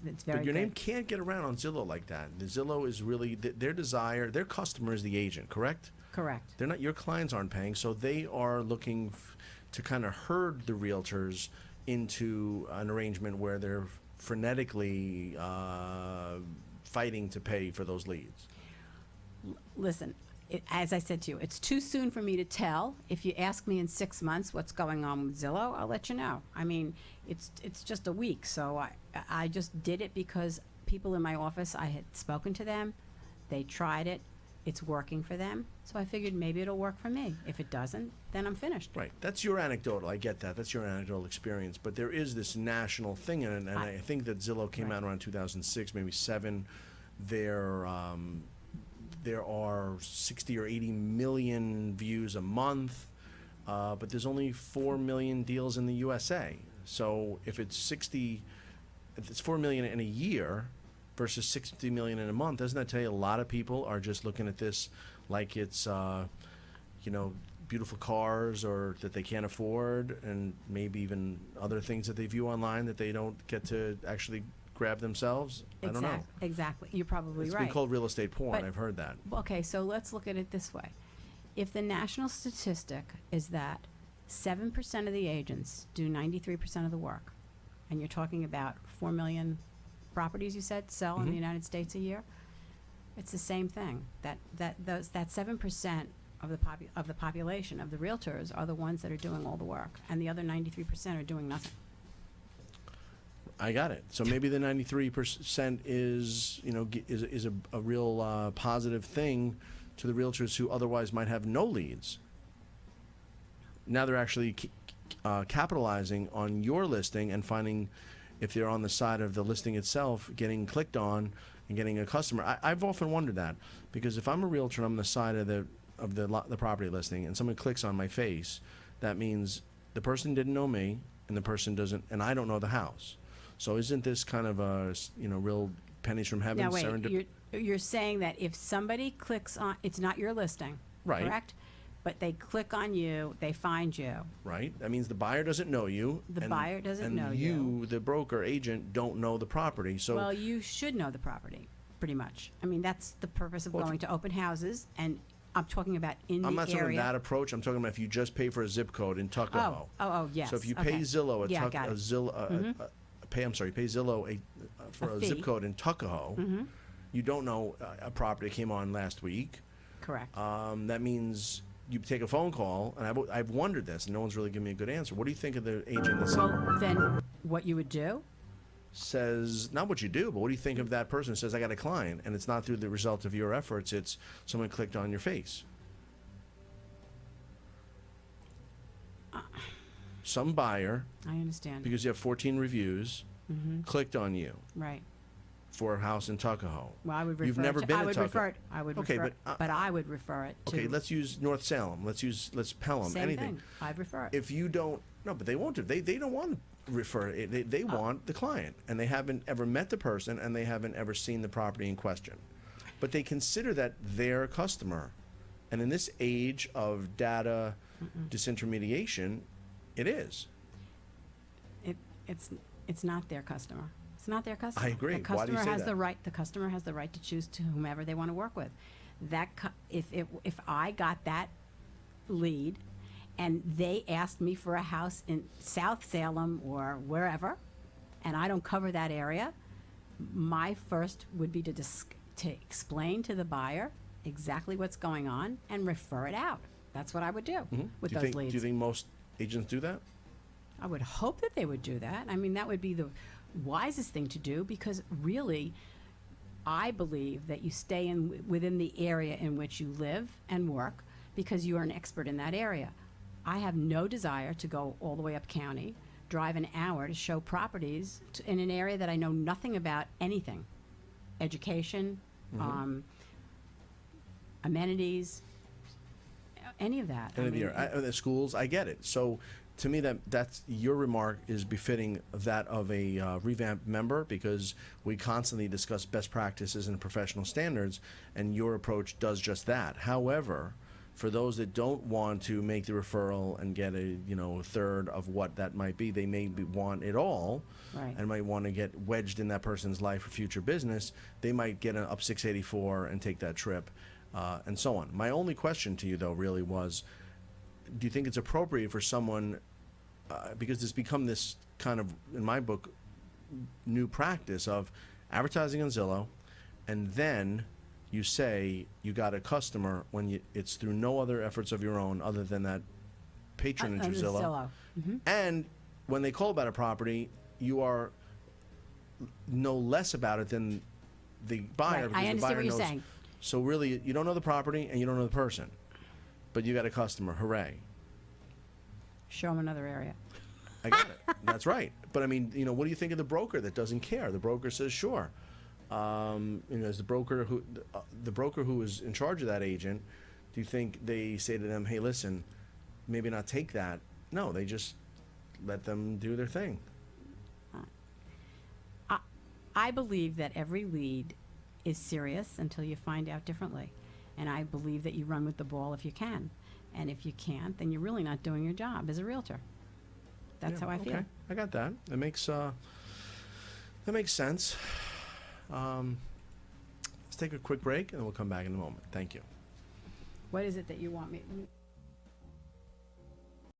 it's very But your good. name can't get around on Zillow like that. The Zillow is really their desire. Their customer is the agent, correct? Correct. They're not, your clients aren't paying, so they are looking to kind of herd the realtors into an arrangement where they're frenetically fighting to pay for those leads. Listen, as I said to you, it's too soon for me to tell. If you ask me in 6 months what's going on with Zillow, I'll let you know. I mean, it's just a week, so I just did it because people in my office, I had spoken to them, they tried it, it's working for them, so I figured maybe it'll work for me. If it doesn't, then I'm finished. Right. That's your anecdotal. I get that. That's your anecdotal experience. But there is this national thing, and I think that Zillow came out around 2006, maybe 7. There are 60 or 80 million views a month, but there's only 4 million deals in the USA. So if it's 4 million in a year versus 60 million in a month, doesn't that tell you a lot of people are just looking at this like it's, beautiful cars or that they can't afford, and maybe even other things that they view online that they don't get to actually grab themselves? I don't know. Exactly. You're probably It's right. been called real estate porn. But- I've heard that. Okay, so let's look at it this way. If the national statistic is that 7% of the agents do 93% of the work, and you're talking about 4 million properties, you said, sell in the United States a year, it's the same thing. That 7% of the population of the realtors are the ones that are doing all the work, and the other 93% are doing nothing. I got it. So maybe the 93% is a real positive thing to the realtors who otherwise might have no leads. Now they're actually capitalizing on your listing and finding, if they're on the side of the listing itself, getting clicked on and getting a customer. I've often wondered that, because if I'm a realtor and I'm on the side of the property listing and someone clicks on my face, that means the person didn't know me and the person doesn't, and I don't know the house. So isn't this kind of a real pennies from heaven? Now wait, you're saying that if somebody clicks on, it's not your listing, right? Correct? But they click on you, they find you. Right. That means the buyer doesn't know you. The buyer doesn't know you. And you, the broker agent, don't know the property. So well, you should know the property, pretty much. I mean, that's the purpose of going to open houses, and I'm talking about in the area. I'm not talking that approach. I'm talking about if you just pay for a zip code in Tuckahoe. Oh, yes. So if you pay Zillow pay Zillow for a zip code in Tuckahoe, you don't know a property came on last week. Correct. That means you take a phone call, and I've wondered this, and no one's really given me a good answer. What do you think of the agent that well, then what you would do? Says, not what you do, but what do you think of that person who says, I got a client, and it's not through the result of your efforts, it's someone clicked on your face? Some buyer, I understand, because you have 14 reviews, clicked on you. Right. For a house in Tuckahoe. Well, I would refer You've never been to Tuckahoe. I would okay, refer, but I would refer it to. Okay, let's use North Salem. Let's Pelham. Same anything. Thing. I'd refer it. If you don't, no, but they won't do. They don't want to refer it. They want the client, and they haven't ever met the person, and they haven't ever seen the property in question. But they consider that their customer, and in this age of data disintermediation, it is. It's not their customer. It's not their customer. I agree. The customer Why do you say has that? the right. The customer has the right to choose to whomever they want to work with. If I got that lead, and they asked me for a house in South Salem or wherever, and I don't cover that area, my first would be to explain to the buyer exactly what's going on and refer it out. That's what I would do with those leads. Do you think most agents do that? I would hope that they would do that. I mean, that would be the wisest thing to do, because really, I believe that you stay within the area in which you live and work, because you are an expert in that area. I have no desire to go all the way up county, drive an hour to show properties in an area that I know nothing about anything. Education, amenities, any of that. The schools, I get it. So to me, that's your remark is befitting that of a REVamp member, because we constantly discuss best practices and professional standards, and your approach does just that. However, for those that don't want to make the referral and get a a third of what that might be, they may want it all, Right. and might want to get wedged in that person's life for future business. They might get an up 684 and take that trip, and so on. My only question to you, though, really was, do you think it's appropriate for someone, because it's become this kind of, in my book, new practice of advertising on Zillow, and then you say you got a customer when it's through no other efforts of your own other than that patronage of Zillow. Mm-hmm. And when they call about a property, you are know less about it than the buyer. Right. Because I the understand buyer what you're knows. saying. So really, you don't know the property and you don't know the person, but you got a customer. Hooray! Show them another area. I got it. That's right. But I mean, what do you think of the broker that doesn't care? The broker says, sure. As the broker who is in charge of that agent, do you think they say to them, hey, listen, maybe not take that? No, they just let them do their thing. I believe that every lead is serious until you find out differently. And I believe that you run with the ball if you can. And if you can't, then you're really not doing your job as a realtor. That's Yeah, how I feel. Okay, I got that. That makes sense. Let's take a quick break, and then we'll come back in a moment. Thank you. What is it that you want me?